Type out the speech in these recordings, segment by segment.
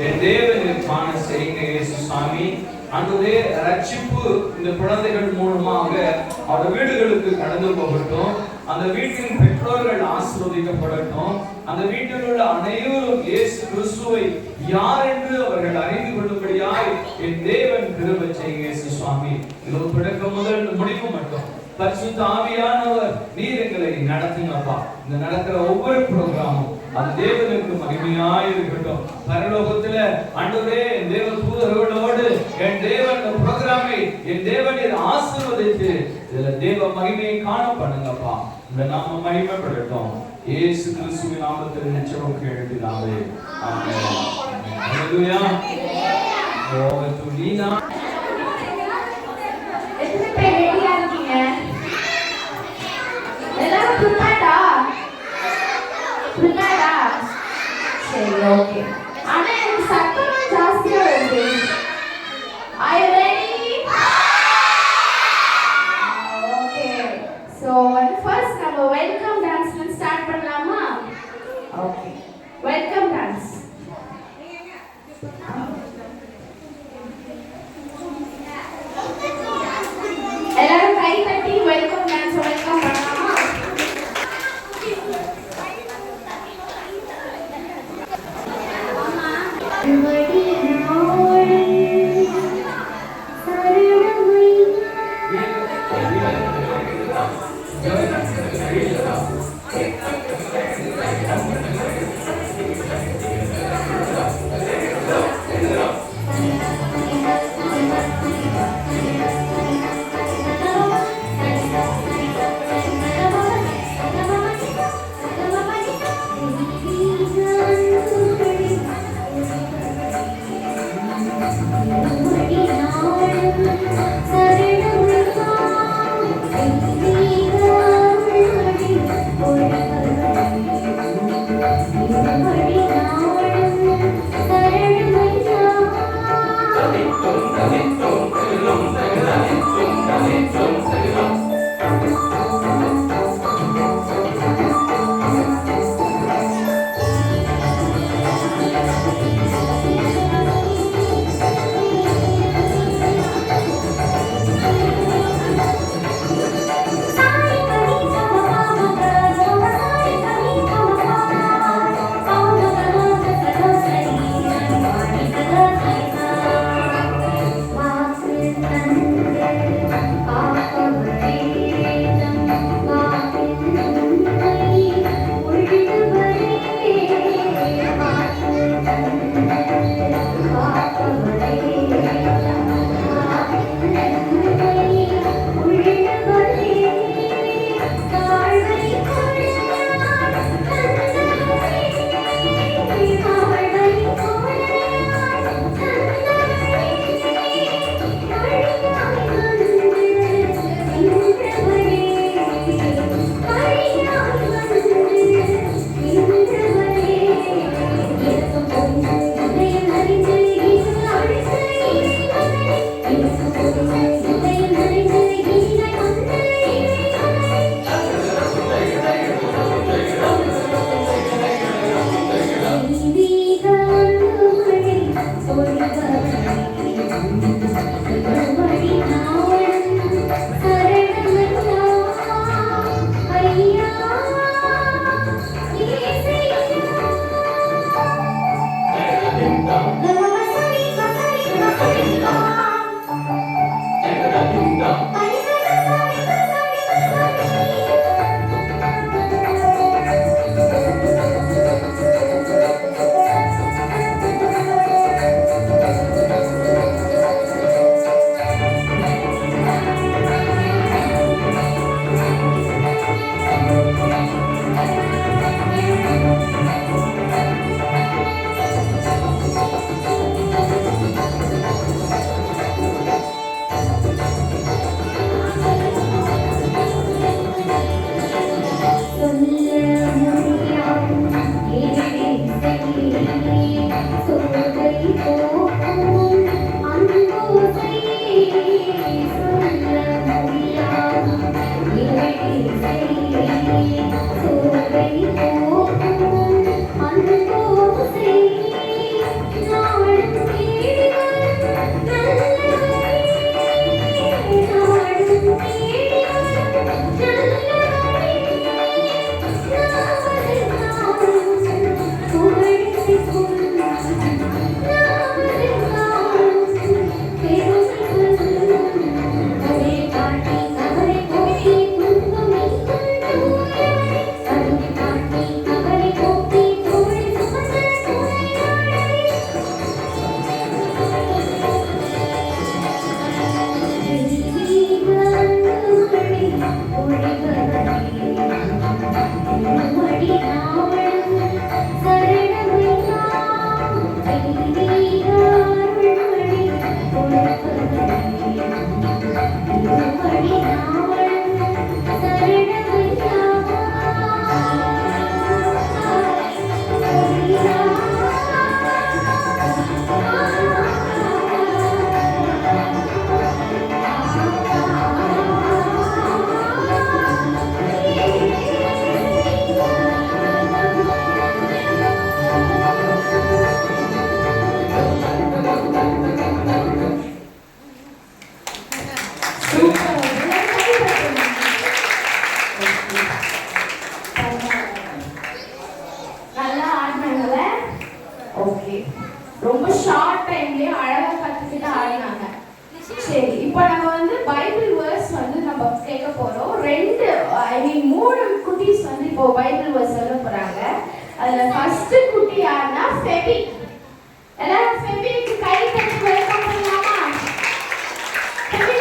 என் தேவனை காண செய்யுங்க இயேசு சாமி. ஆண்டவரே, ரட்சிப்பு இந்த குழந்தைகள் மூலமாக அவர் வீடுகளுக்கு கடந்து போகட்டும். அந்த வீட்டின் பெற்றோர்கள் ஆசீர்வதிக்கப்படட்டும். அந்த வீட்டில் உள்ள அனைவரும் இயேசு கிறிஸ்துவை யார் என்று அவர்கள் அறிந்து கொள்ளும்படியாய் என் தேவன் கிருபை செய்யுங்க இயேசு சுவாமி. இதோ தொடக்கம் முதல் முடிவு மட்டும் பரிசுத்த ஆவியானவர் நீர் எங்களை நடத்துங்கப்பா. இந்த நடக்கிற ஒவ்வொரு ப்ரோக்ராமும் அது தேவனுக்கு மகிமையாய் இருக்கட்டும். பரலோகத்துல ஆண்டவரே, தேவ தூதர்களோடு என் தேவன் ப்ரோக்ராமை என் தேவனை ஆசீர்வதித்து இதுல தேவ மகிமையை காண பண்ணுங்கப்பா. இந்த நாம மகிமைப்படட்டும். இயேசு கிறிஸ்துவின் நாமத்தில் நிச்சயம் கேட்கிறாவே. ஆமென். ஹalleluya. ஓ துலீனா எல்லாரும் புரியாதா? சரி, ஓகே. ஆனா எனக்கு சத்தம் ஜாஸ்தியா வருது. Are you ready? Okay. So first நம்ம welcome dance ஸ்டார்ட் பண்ணலாமா? Okay. Welcome dance. எல்லாரும் கை தட்டி வெல்கம் டான்ஸ் வெல்கம் பண்ணலாமா? நல்லா ஆடினாங்கல்ல. ஓகே, ரொம்ப ஷார்ட் டைம்லயே அழகா கத்துக்கிட்டு ஆடினாங்க. சரி, இப்போ நம்ம வந்து பைபிள் வேர்ஸ் வந்து நம்ம கேட்க போறோம். மூணு குட்டீஸ் வந்து இப்போ பைபிள் வேர்ஸ் சொல்ல போறாங்க. அதுல ஃபர்ஸ்ட் குட்டி யாருன்னா ஃபெபி. எல்லாரும் ஃபெபிக்கு கை தட்டி வெல்கம் பண்ணலாமா? ஃபெபி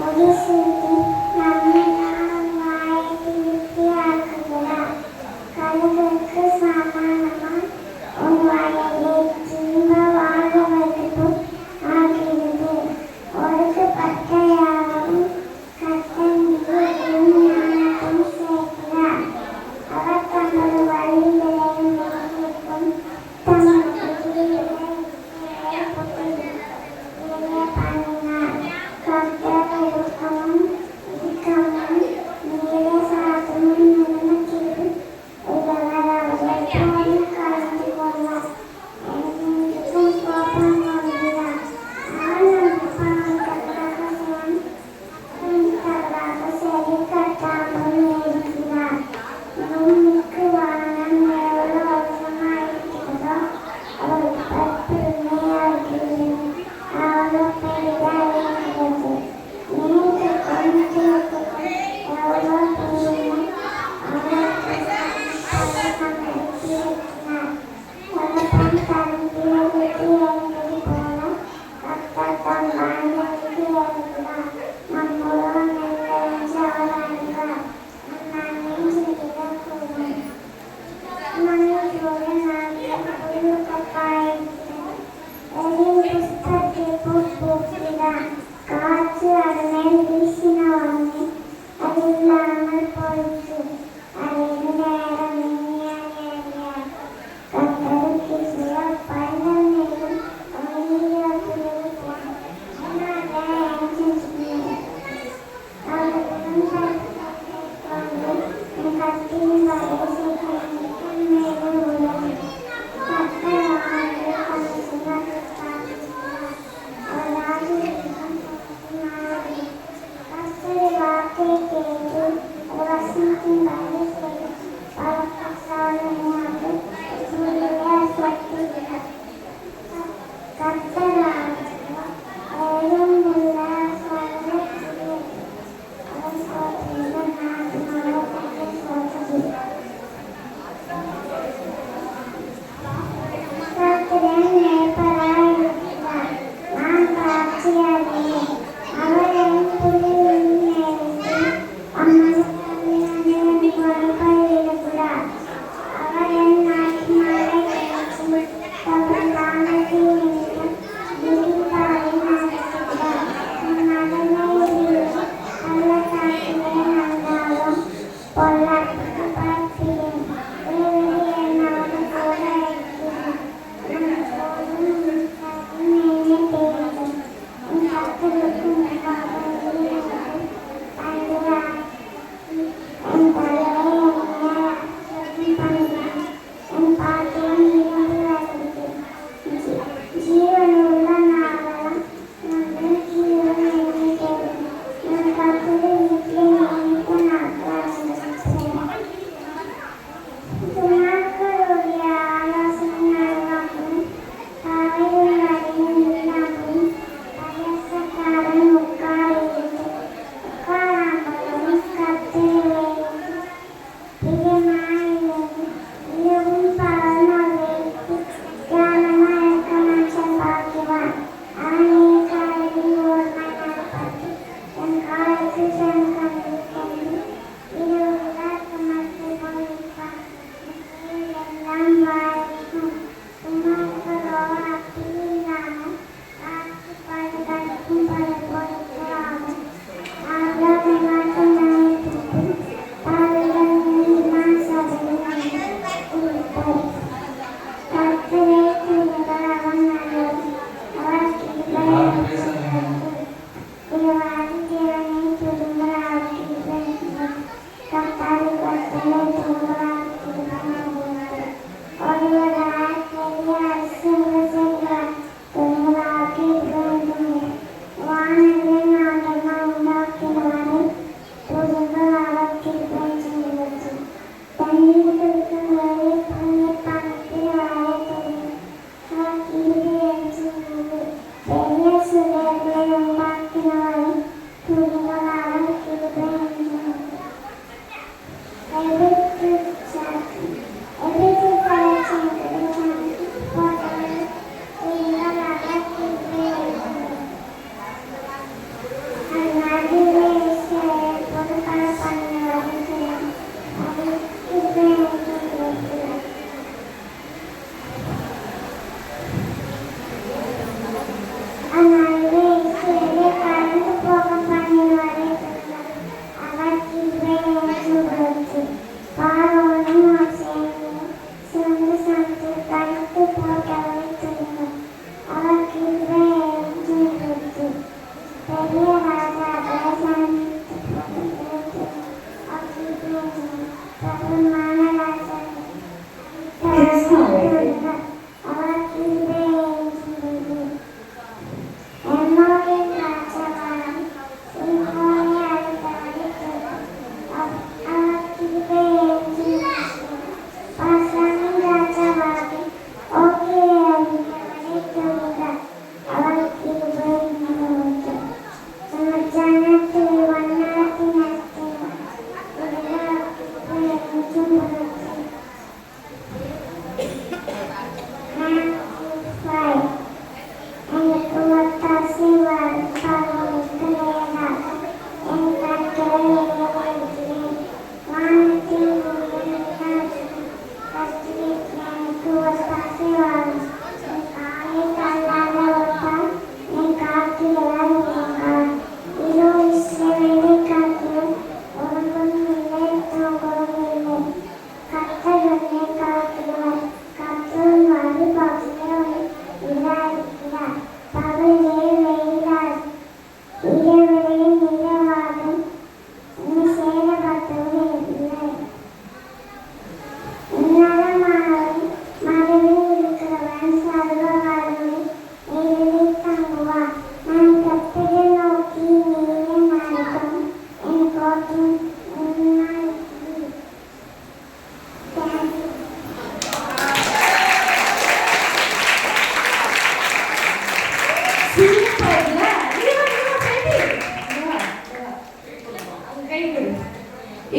Mori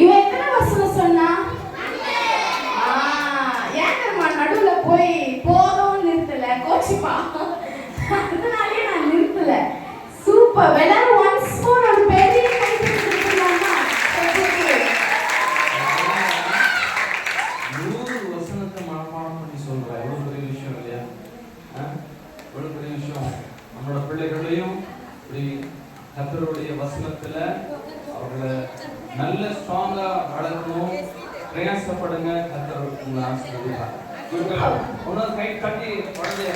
இவன் எத்தனை வசனம் சொன்னா? ஏன் தெரியுமா நடுவுல போய் போதும் நிறுத்தல, கோச்சிப்பா, அதனாலே நான் நிறுத்தல. சூப்பர். எல்லாரும் ஒன்ஸ் மோர் ஒரு பெரிய கைத்தட்டல் கொடுக்கலாமா? 100 வசனத்தை மனப்பாடம் பண்ணி சொல்ற எவ்வளவு பெரிய விஷயம் இல்லையா? எவ்வளவு பெரிய விஷயம். நம்மளோட பிள்ளைகளையும் இப்படி கர்த்தருடைய வசனத்துல அவர்களை நல்ல ஸ்ட்ராங்கா வளர்க்கணும். பிரயாசப்படுங்க. கர்த்தர் உங்களை ஆசீர்வதிப்பார். உன்னோட கை கட்டி குழந்தைய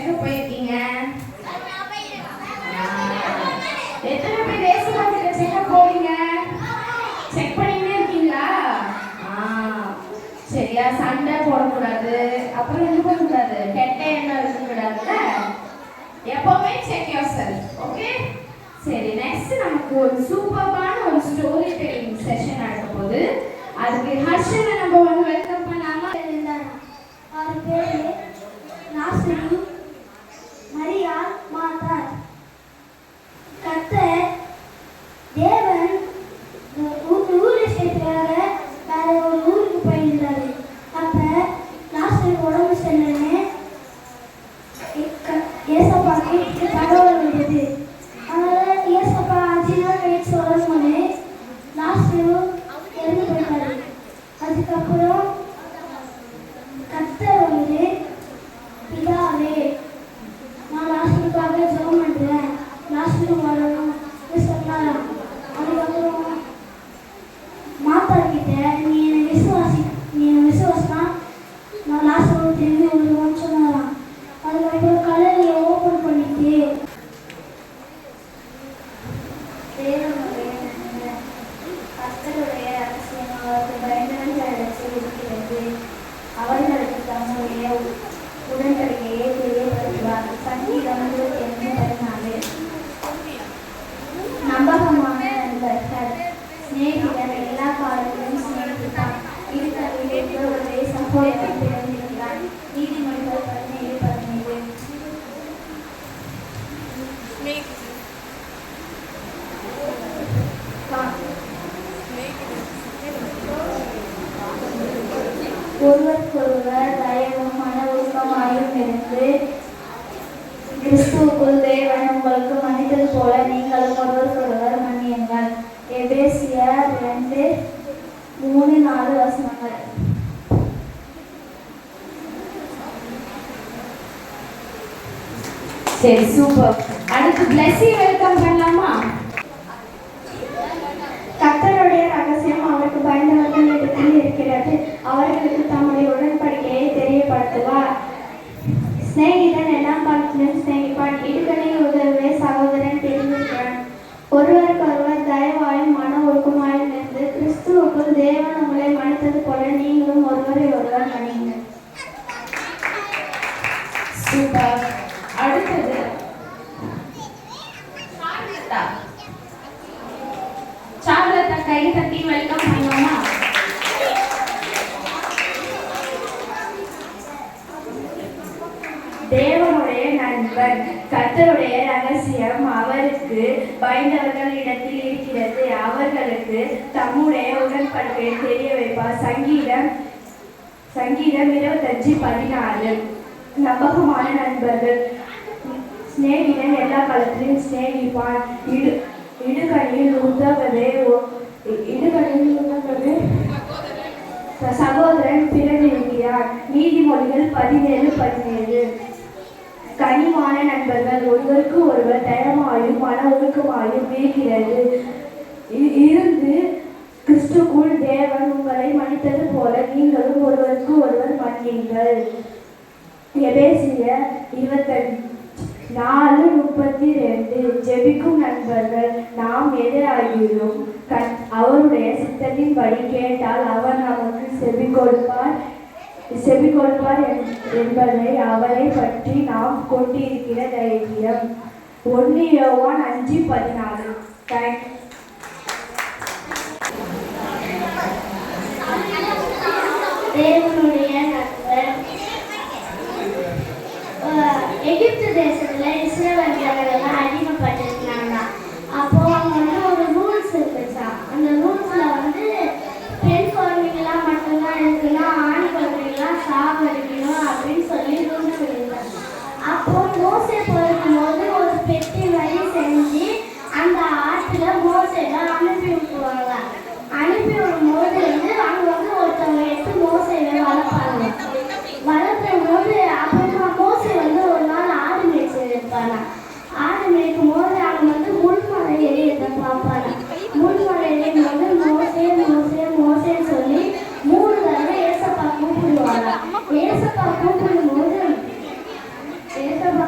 செக்கப் போயிருக்கீங்க? எத்தனை பேர் ஏசப்பாக்கிட்ட செக்கப் போவீங்க? செக் பண்ணிக்கிட்டே இருக்கீங்களா? சரியா, சண்டை போடக்கூடாது, அப்புறம் என்ன பண்ணக்கூடாது, கெட்ட எண்ணம் இருக்கக்கூடாதுல்ல. எப்பவுமே செக் யுவர் செல்ஃப். ஓகே, சரி. நெக்ஸ்ட் நமக்கு ஒரு சூப்பரான ஒரு ஸ்டோரி டெல்லிங் செஷன் நடக்க போகுது. அதுக்கு ஹர்ஷனை நம்ம வந்து வெல்கம் பண்ணாம. அவர் பேரு நாசரு மரியா மாதா. கர்த்தர் தேவன் ஊரை சேர்த்துக்காக வேற ஒரு ஊருக்கு போயிருந்தாரு. அப்ப நாசரு உடம்பு செல்லன்னு ஏசப்பாக்கு தகவல் வந்தது. அதனால ஏசப்பா 5 நாள் கழிச்சு வரும்போது நாசரு இறந்து போயிட்டாரு. அதுக்கப்புறம் கர்த்தர் வந்து பிதாவே நான் நாசருக்காக ஜெபம் பண்றேன், நாசரு வரணும்னு சொன்னாராம். அதுக்கப்புறம் மாதா கிட்ட நீ என்னை விசுவாசினா நான் நாசரு திரும்பி வருவோம்னு சொன்னாராம். அதுக்கப்புறம் கல்லறையை ஓப்பன் பண்ணிட்டு கர்த்தருடைய ரகசியம் அவருக்கு பயங்கரங்களுக்கு இருக்கிறது. அவர்களுக்கு தம்முடைய உடன்படிக்கையை தெரியப்படுத்துவார். சங்கீதம் 25:14. நம்பகமான நண்பர்கள். சிநேகிதர் எல்லா காலத்திலும் சிநேகிப்பான். இருக்கிறவர்களுக்கு ஒருவரை சகோதரன் பிறந்திருக்கிறான். நீதிமொழிகள் 17:17. ஒருவருக்கொருவர் தயவும் மன ஒழுக்கமாயும் இருந்து கிறிஸ்துவுக்குள் தேவன் உங்களுக்கு மன்னித்தது போல நீங்களும் ஒருவருக்கொருவர் மன்னியுங்கள். எபேசியர் 2:3-4 வசனங்கள். சரி, சூப்பர். அடுத்து பிளெஸி வெல்கம் பண்ணலாமா? கர்த்தருடைய ரகசியம் அவருக்கு பயந்தவர்களிடத்தில் இருக்கிறது. அவர்களுக்கு தம்முடைய உடன்படிக்கையை தெரியப்படுத்துவார். சிநேகிதன் எல்லா காலத்திலும் சிநேகிப்பான். இடுக்கணில் உதவுவே சகோதரன் தெரிந்திருக்கிறான். ஒருவருக்கொருவர் தயவாயும் மன ஒழுக்கமாயும் இருந்து கிறிஸ்துவுக்குள் தேவன் உங்களை மன்னித்தது போல நீங்களும் ஒருவரை ஒருவர் மன்னியுங்கள். சூப்பர். அடுத்தது சார்லத்தா, கை தட்டி வெல்கம் பண்ணுவோமா? தேவனுடைய நண்பன். கர்த்தருடைய ரகசியம் அவருக்கு பயந்தவர்களிடத்தில் இருக்கிறது. அவர்களுக்கு தம்முடைய உடன்படிக்கையை தெரிய வைப்பார். சங்கீதம் 25:14. நம்பகமான நண்பர்கள். சிநேகிதன் எல்லா காலத்திலும் சிநேகிப்பான். இடுகணில் உதவவே சகோதரன் பிறந்திருக்கிறான். நீதிமொழிகள் 17:17. கனிவான நண்பர்கள். ஒருவருக்கு ஒருவர் தயமாயும் மன ஒழுக்கமாயும் இருக்கிறது இருந்து கிறிஸ்துக்குள் தேவன் உங்களை மன்னித்தது போல நீங்களும் ஒருவருக்கு ஒருவர் மன்னியுங்கள். எபேசியர் 25:4-32. ஜெபிக்கும் நண்பர்கள். நாம் எதை ஆகியோம் அவருடைய சித்தத்தின்படி கேட்டால் அவர் நமக்கு செவி கொடுப்பார் என்பதை அவரை பற்றி நாம் கொண்டிருக்கிற தைரியம். 1 யோவான் 5:14. தேவனுடைய நண்பர். எகிப்து தேசத்துல இஸ்ரவேலர்கள் அடிமைப்பட்டிருந்தாங்க. அப்போ அவங்க வந்து ஒரு ரூல்ஸ் இருந்துச்சா. அந்த ரூல்ஸ்ல வந்து பெண் குழந்தைங்களாம் மட்டும்தான் இருக்கணும், ஆண் குழந்தைங்களாம் சாவடிக்கணும் அப்படின்னு சொல்லி ரூல்ஸ் இருந்தாங்க. அப்போ மோசே போது ஒரு பெட்டி வழி செஞ்சு அந்த ஆற்றுல மோசைலாம் அனுப்பி விட்டுருவாங்க. அனுப்பி விடும்போது வந்து அவங்க வந்து ஒருத்தவங்க எடுத்து மோசையை வளர்ப்பாங்க. வளர்க்கும் போது அப்புறமா மோசை வந்து ஒரு நாள் ஆடு மேய்ச்சி இருப்பாங்க. ஆடு மேய்க்கும் போது அவங்க வந்து முள்மலை எரியத்தை பார்ப்பாங்க. முள்மலை எரியும் போது மோசே மோசே மோசேன்னு சொல்லி 3 தடவை ஏசப்பா கூப்பிடுவாங்க. ஏசப்பா கூப்பிடும் போது ஏசப்பா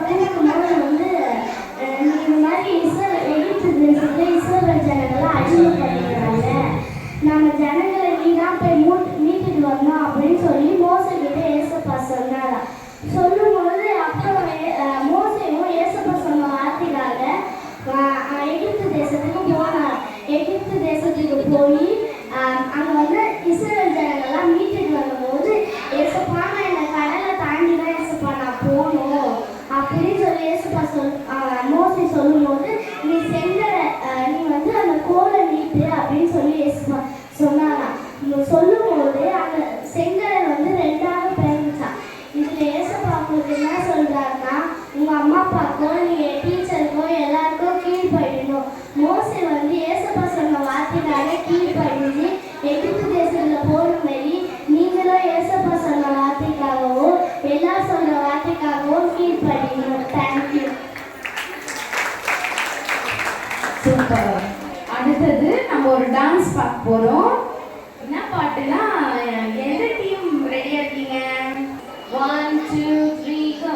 சொல்லும்போது அந்த செங்கடல் வந்து ரெண்டாக பிறந்துச்சான். இதுல ஏசப்பா அவங்களுக்கு என்ன சொல்றாருன்னா, உங்க அம்மா அப்பாவுக்கும் நீங்க டீச்சருக்கும் எல்லாருக்கும் கீழ்ப்படியணும். மோசே வந்து ஏசப்பா சொன்ன வார்த்தைக்காக கீழ்ப்படிஞ்சு எகிப்து தேசத்துல போற மாதிரி நீங்களும் ஏசப்பா சொன்ன வார்த்தைக்காகவும் எல்லாரும் சொன்ன வார்த்தைக்காகவும் கீழ்ப்படியணும். தேங்க்யூ. சூப்பர். அடுத்தது நம்ம ஒரு டான்ஸ் பார்க்க போறோம். என்ன பாட்டுனா, எந்த டீம் ரெடியா இருக்கீங்க? 1 2 3 go.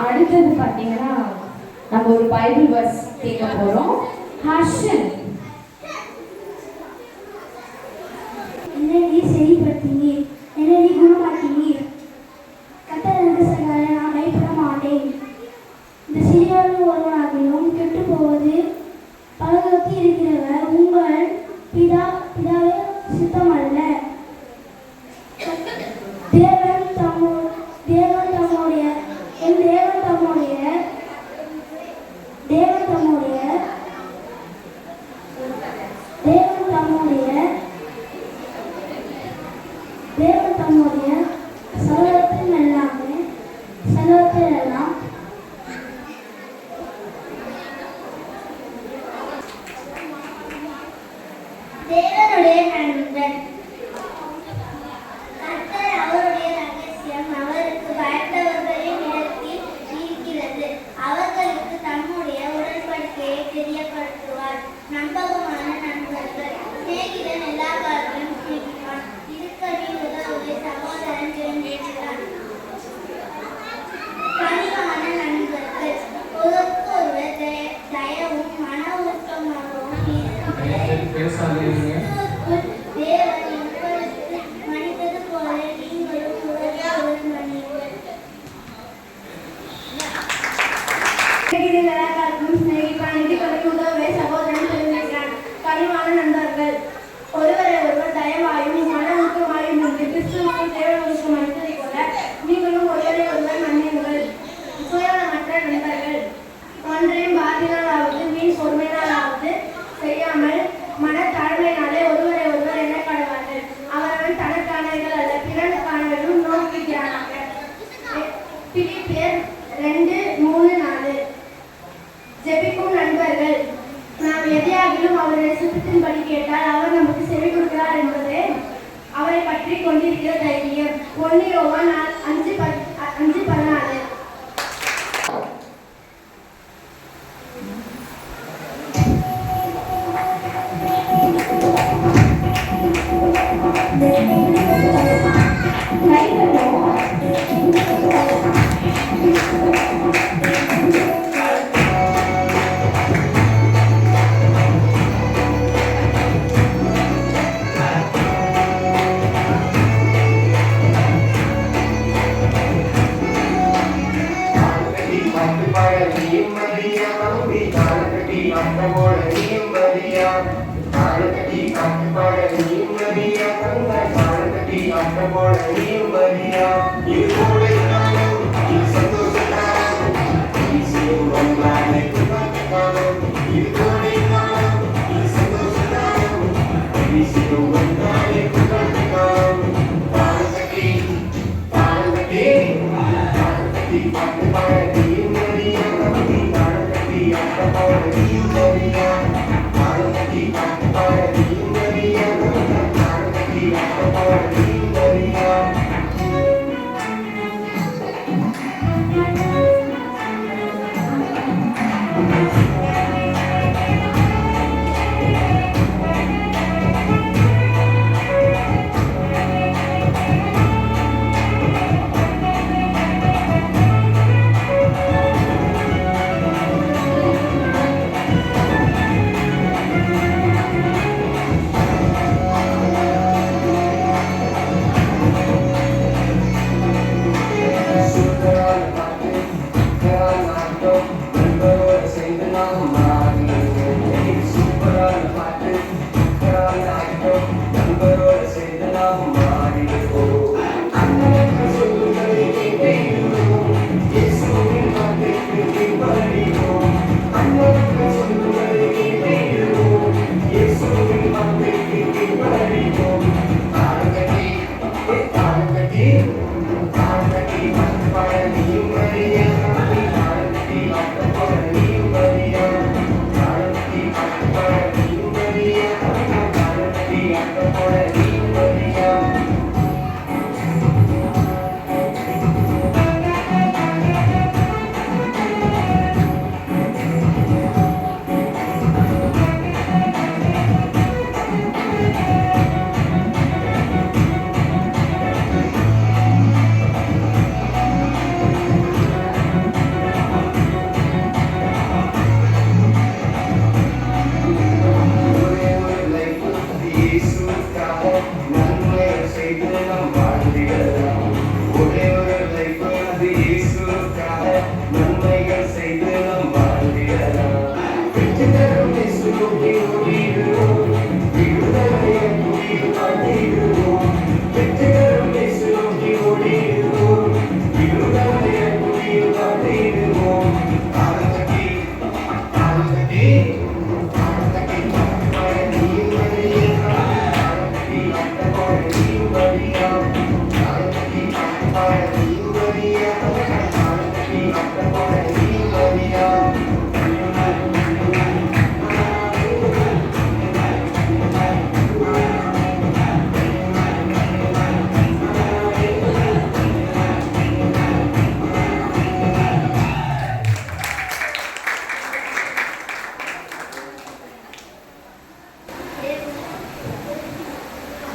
அடுத்தது பார்த்தீங்கன்னா நம்ம ஒரு பைபிள் வர்ஸ் கேட்க போறோம். ஹர்ஷன், என்னை நீ சரிப்படுத்தினீர், என்னை நீ குணமாக்கினீர். கர்த்தர் எனக்கு சொன்னாரே, நான் பயப்பட மாட்டேன். இந்த சிறியவர்கள் ஒருவனாகிலும் கெட்டு போவது பரலோகத்தில் இருக்கிறவர் உங்கள் பிதாவே சித்தமல்ல. தேவன் தம்முடைய செல்வத்தில் எல்லாம் தேவனுடைய நண்பன். கர்த்தர் அவருடைய ரகசியம் அவருக்கு பயந்தவர்களின் இடத்தில் இருக்கிறது. அவர்களுக்கு தம்முடைய உடன்படிக்கையை தெரியப்படுத்துவார். நம்பகமான நண்பர்கள். சிநேகிதன் எல்லா காலத்திலும் சிநேகிப்பான். இருக்கடி உதவுவை சகோதரன் தெரிந்திருக்கிறான். கனிவான நண்பர்கள். ஒருவருக்கொருவர் தயவும் மன ஊக்கமாகவும் தேவன் உங்களுக்கு மனிதது போல நீங்களும் ஒருவருக்கொருவர் மன்னியுங்கள். சகோதரன் தெரிந்திருக்கிறான். கனிவான நண்பர்கள். ஒருவரை ஒருவர் தயவாயும் மன ஊக்கமாயும் கிறிஸ்துவுக்கு தேவனுக்கு மன்னித்ததை போல நீங்களும் ஒருவரை ஒருவர் மன்னியுங்கள். சுய நண்பர்கள். ஒன்றையும் பாதினாலாவது வீண் பொறுமையினாலாவது செய்யாமல் மனத்தாழ்மையினாலே ஒருவரை ஒருவர் எண்ணப்படுவார்கள். அவரவன் தனக்கானவைகள் அல்ல பிறனுக்கானவைகளும் நோக்குகிறானாக. பிலிப்பியர் 2:3-4. ஜெபிக்கும் நண்பர்கள். நாம் எதையாகிலும் அவருடைய சுத்தத்தின்படி கேட்டால் அவர் நமக்கு செவி கொடுக்கிறார் என்பதே அவரை பற்றி கொண்டிருக்கிற தைரியம். 1 யோவான் 5:14.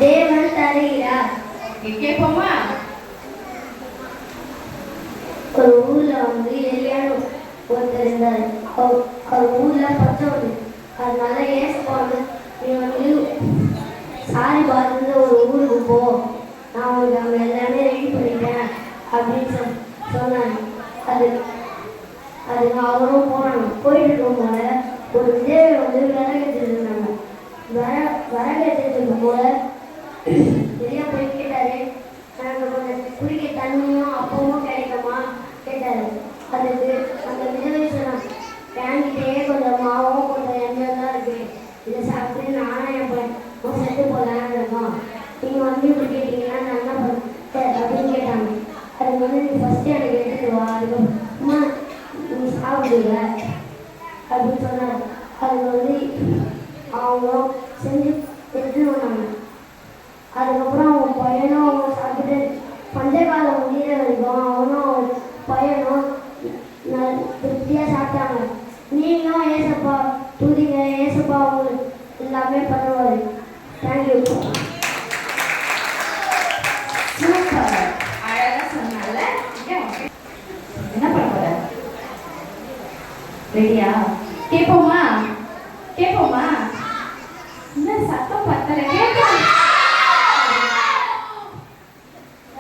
தேவன் தருகிறார். கேட்போமா? ஒரு ஊர்ல வந்து எலியான்னு ஒருத்தர் இருந்தாரு. அவர் ஊர்ல பச்சவரு. அதனால ஏசப்பா வந்து நீ வந்து சாரி பார்த்து ஒரு ஊருக்கு போ, நான் உங்களுக்கு அவங்க எல்லாமே ரெடி பண்ணிட்டேன் அப்படின்னு சொன்னாங்க. அதுக்கு அவரும் போனாங்க. போயிட்டு இருக்கும் போல ஒரு தேவை வந்து விறகு எடுத்துட்டு இருந்தாங்க. விறகு எடுத்துட்டு இருக்கும் போல வெளியே போய் கேட்டாரு, நாங்கள் கொஞ்சம் குடிக்க தண்ணியும் அப்பவும் கிடைக்குமா கேட்டாரு. அதுக்கு முடியல அப்படின்னு சொன்னார். அது வந்து அவங்க செஞ்சு எடுத்துன்னு வந்தாங்க. அதுக்கப்புறம் அவங்க பையனும் அவங்க சாப்பிட்டு பஞ்சகாலம் முடிகிற வரைக்கும் அவனும் அவன் பையனும் திருப்தியாக சாப்பிட்டாங்க. நீங்களும் ஏசப்பா துதிங்க, ஏசப்பா அவங்களுக்கு எல்லாமே பண்ணுவார். தேங்க்யூ. அழகா சொன்னால என்ன பண்ண போற? ரெடியா? கேட்போமா? கேட்போமா? என்ன சத்தம் பத்தல? கேட்போம்.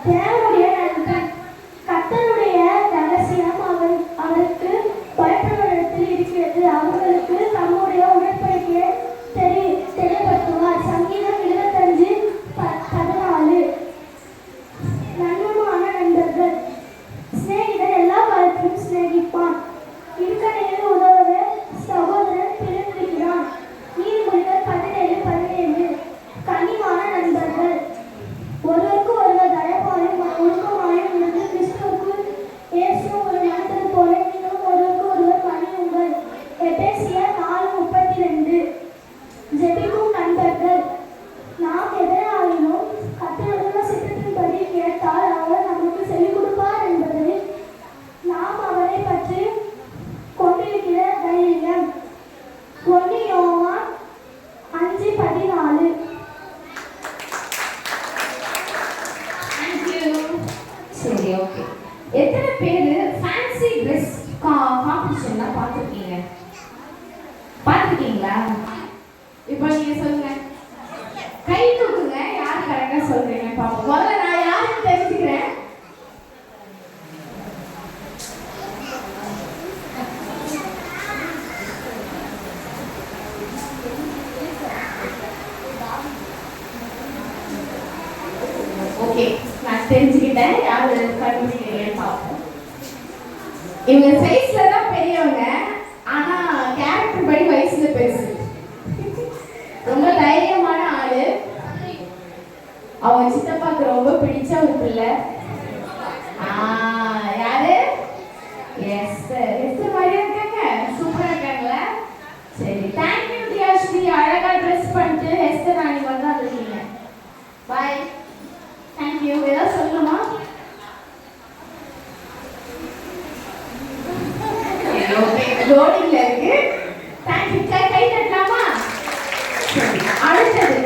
தேவனுடைய நண்பன் கர்த்தருடைய ரகசியம் அவருக்கு பயப்படுவதிடத்தில் இருக்கிறது. அவர்களுக்கு தம்முடைய உடன்படிக்கையை தெரியப்படுத்துவார். சங்கீதம் 25:14. நண்பனுமான நண்பர்கள். சிநேகிதன் எல்லா காலத்திலும் சிநேகிப்பான். இருக்கணையில் உதவ சகோதரன் பிரிந்திருக்கிறான். நீதிமொழிகள் 17:17. கனிவான நண்பர்கள். ஒருவருக்கு ஒருவர் தயவாயும் ஒழுக்கமாயும் இருந்து கிறிஸ்துவுக்குள் இயேசு ஒரு மனிதர் போல நீங்களும் ஒருவருக்கு ஒருவர் பணியுங்கள். எபேசியர் 4:32. ஜெபிக்கும் நண்பர்கள். நாம் எதனாலும் கர்த்தருடைய சித்தத்தின்படி கேட்டால் அவர் நமக்கு சொல்லிக் கொடுப்பார் என்பதை நாம் அவரை பற்றி கொண்டிருக்கிற தைரியம். 1 யோவான் 5:14. சரி, ஓகே. எத்தனை பேரு ஃபேன்சி ட்ரெஸ் காம்படிஷன்லாம் பார்த்துருக்கீங்க? பார்த்துருக்கீங்களா? இப்போ நீங்க சொல்லுங்க, கை தூக்குங்க, யார் கரெக்டா சொல்றீங்க பாப்போம். முதல்ல நான் யாருன்னு தெரிஞ்சுக்கிறேன். ஓகே, நான் தெரிஞ்சுக்கிட்டேன் யாரு கண்டுபிடிக்கிறீங்கன்னு பார்ப்போம். இவங்க சைஸ்ல தான் பெரியவங்க, ஆனா கேரக்டர் படி வயசுல பெருசு. ரொம்ப தைரியமான ஆளு. அவங்க சித்தப்பாக்கு ரொம்ப பிடிச்ச ஒரு பிள்ளை. யாரு? எஸ்தர். எஸ்தர் மாதிரியா இருக்காங்க? சூப்பரா இருக்காங்களா? சரி, தேங்க்யூ தியாஸ்ரீ. அழகா ட்ரெஸ் பண்ணிட்டு எஸ்தர் ராணி வந்து வந்துருக்கீங்க. பாய். தேங்க்யூ. ஏதாவது சொல்லணுமா? லோடிங்ல இருக்கு. தேங்க்யூ. கை தட்டலாமா? சரி, அடுத்தது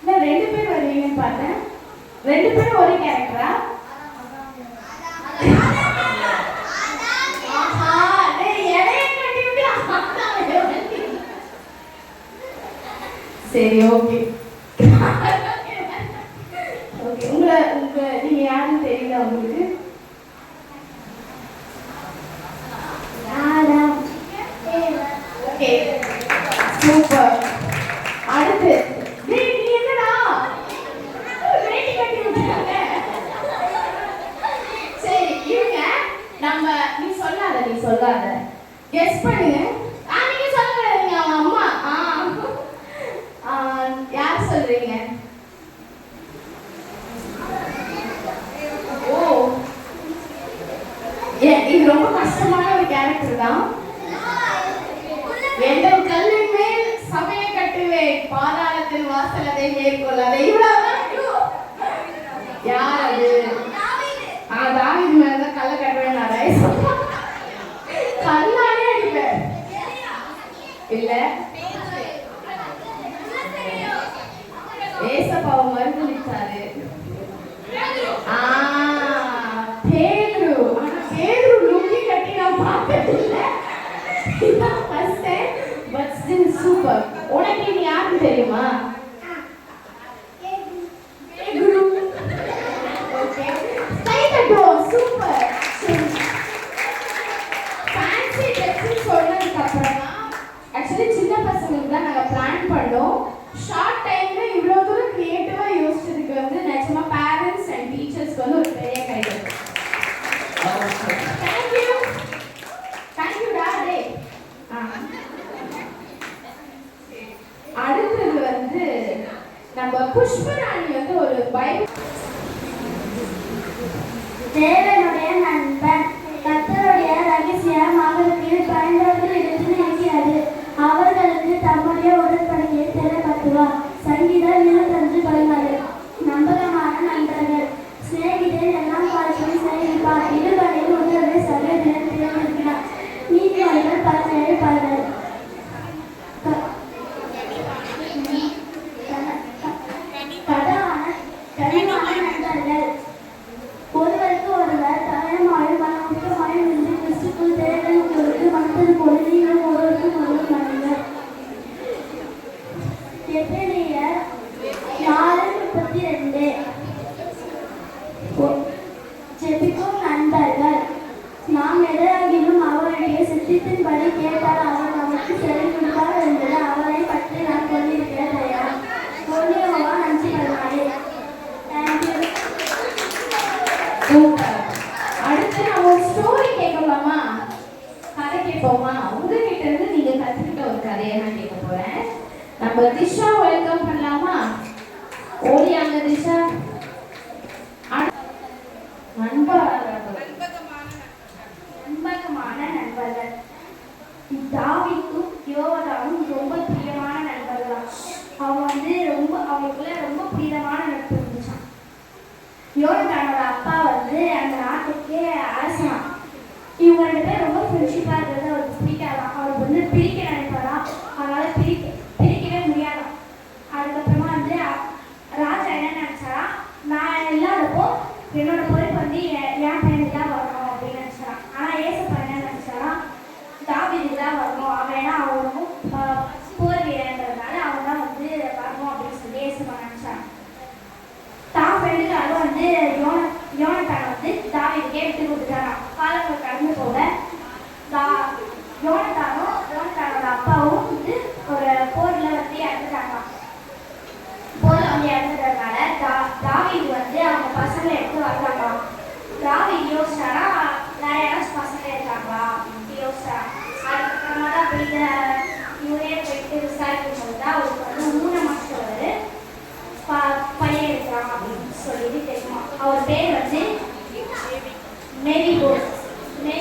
நான் 2 பேர் வருவீங்கன்னு பார்த்தேன். 2 பேரும் ஒரே கேரக்டரா? சரி, ஓகே. ஓகே, நீங்க யாருன்னு தெரியல உங்களுக்கு? Okay, super. அடுத்து நீ என்னடா வேட்டி கட்டி விட்டாங்க? சரி, இருங்க. நீ சொல்லாத கெஸ் பண்ணுங்க. நீங்க சொல்லக்கூடாதுங்க. அவன் அம்மா. யார் சொல்றீங்க? ஓ, இது ரொம்ப கஷ்டமான ஒரு கேரக்டர் தான். எங்கள் கல்லின் மேல் சபையை கட்டுவேன், பாதாளத்தின் வாசல் அதை மேற்கொள்ளாதே. இவ்வளவுதான். யார் அது? தாவீது மேலதான் கல்லை கட்டுவேன். கல்லாலே அடிப்பேன். இல்ல, ஏசப்பாவை மறுதலித்தாரு. பேதுரு. ஆனா பேதுரு லுங்கி கட்டி நான் பார்த்ததில்லை. இதான் first time. But still super. உனக்கு நீ யாருன்னு தெரியுமா? பேதுரு. ஓகே, கை தட்டுவோம். சூப்பர். ஃபேன்சி ட்ரெஸ் சொன்னதுக்கு அப்புறமா ஆக்சுவலி சின்ன பசங்களுக்கு தான் நாங்கள் பிளான் பண்ணோம். ஷார்ட் டைம்ல இவ்வளோ தூரம் கிரியேட்டிவா யோசிச்சதுக்கு வந்து நிஜமா பேரண்ட்ஸ் அண்ட் டீச்சர்ஸ்க்கு வந்து ஒரு பெரிய கைது. தேங்க்யூ. தேங்க்யூடா. டே அடுத்தது வந்து நம்ம புஷ்பராணி வந்து ஒரு பைபிள். தேவனுடைய நண்பன். ஸ்டோரி கேட்கலாமா? கதை கேட்போமா? உங்ககிட்ட இருந்து நீங்க கத்துக்கிட்ட ஒரு கதையை நான் கேட்க போறேன். நம்ம திஷா வெல்கம் பண்ணலாமா? ஓடியாங்க திஷா. நண்பகமான நண்பர்கள். தாவீதும் யோவாவும் ரொம்ப பிரியமான நண்பர்களாம். அவங்களுக்குள்ள ரொம்ப பிரியமான நட்பு இருந்துச்சான். யோனத்தானோட அப்பா அந்த நாட்டுக்கே அரசனா. இவங்க 2 பேர் ரொம்ப ஃப்ரெண்ட்ஷிப்பாக இருக்கிறது அவருக்கு பிடிக்காதான். அவருக்கு பிரிக்க நினைப்பாராம். அதனால பிரிக்கவே முடியாதான். அதுக்கப்புறமா ராஜா என்ன நினைச்சாரா, நான் இல்லாதப்போ என்னோட பொறுப்பு என் பையனுக்கு தான் வரணும் அப்படின்னு நினைச்சாராம். ஆனால் ஏசப்பா என்ன நினைச்சாரா, தாவீதுக்கு தான் வரணும். அவனா அவனுக்கும் போர் வீரன்றதுனால அவன் தான் வரணும் அப்படின்னு சொல்லி ஏசப்பா நினைச்சாராம். தான் ஃப்ரெண்டுக்காக யோனத்தானை தாவீதுக்கே விட்டு கொடுத்துட்டாராம். காலங்கள் கடந்து போக யோனத்தானோட அப்பாவும் ஒரு போர்ல இறந்துட்டாங்களாம். போர்ல இறந்துட்டதுனால தாவீது அவங்க பசங்களை எடுத்து வந்தாங்களாம். தாவீது யோசிச்சாரா, வேற யாராச்சும் பசங்க இருக்காங்களா அப்படின்னு யோசிச்சாரா. அதுக்கப்புறமா தான் போயிட்டு இவரே போயிட்டு விசாரிக்கும் போது தான் அவருக்கு 3 மாசம் பையன் இருக்கிறான் அப்படின்னு சொல்லிட்டு தெரியுமா. அவர் பேர் மேரி போர்ட்னு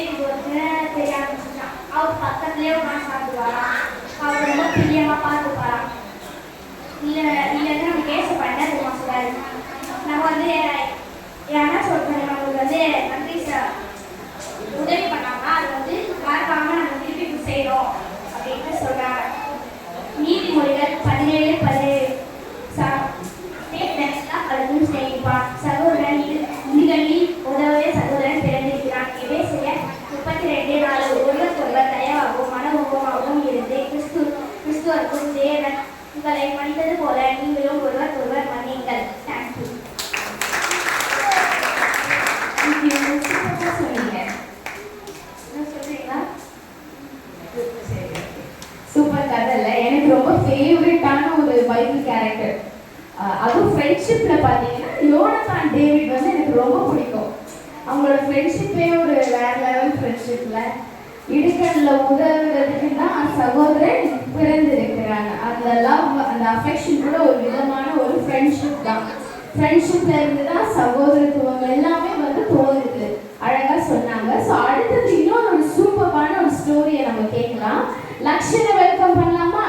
தெரிய ஆரம்பிச்சுட்டான். அவர் பக்கத்துலேயே உட்காந்து சாப்பிடுவாராம். அவர் ரொம்ப பிரியமாக பார்த்துப்பாராம். இல்லைன்னா நம்ம ஏசப்பா என்ன தெரியுமா சொல்றாரு, நம்ம யாரா சொல்றோம் நம்மளுக்கு நன்றி உதவி பண்ணாங்கன்னா அது மறக்காம நம்ம திருப்பி செய்யறோம் அப்படின்னு சொல்றாங்க. நீதிமொழிகள் 17:17 செய்வான் சகோதரன் இடுகளில் உதவே சகோதரன் பிறந்திருக்கிறான். எபேசிய 32:4 ஒருவருக்கொருவர் தயவாகவும் மனமுகமாகவும் இருந்து கிறிஸ்துவருக்கும் தேவன் உங்களை மன்னித்தது போல நீங்களும் ஒருவருக்கொருவர் மன்னியுங்கள். தேங்க்யூ. சூப்பர் கதை இல்ல? எனக்கு ரொம்ப ஃபேவரட்டான ஒரு பைபிள் கேரக்டர். அதுவும் ஃப்ரெண்ட்ஷிப்ல பார்த்தீங்கன்னா யோனத்தான் டேவிட் எனக்கு ரொம்ப பிடிக்கும். அவங்களோட ஃப்ரெண்ட்ஷிப்பே ஒரு வேற லெவல் ஃப்ரெண்ட்ஷிப்ல. இடுக்கல்ல உதவுறதுக்கு தான் சகோதரன் பிறந்திருக்கிறாங்க. அந்த லவ், அந்த அஃபெக்ஷன் கூட ஒரு விதமான ஒரு ஃப்ரெண்ட்ஷிப் தான். ஃப்ரெண்ட்ஷிப்ல இருந்து தான் சகோதரத்துவம் எல்லாமே தோணுது. அழகா சொன்னாங்க. ஸோ அடுத்தது இன்னொரு ஒரு சூப்பரான ஒரு ஸ்டோரியை நம்ம கேட்கலாம். லக்ஷனை வெல்கம் பண்ணலாமா?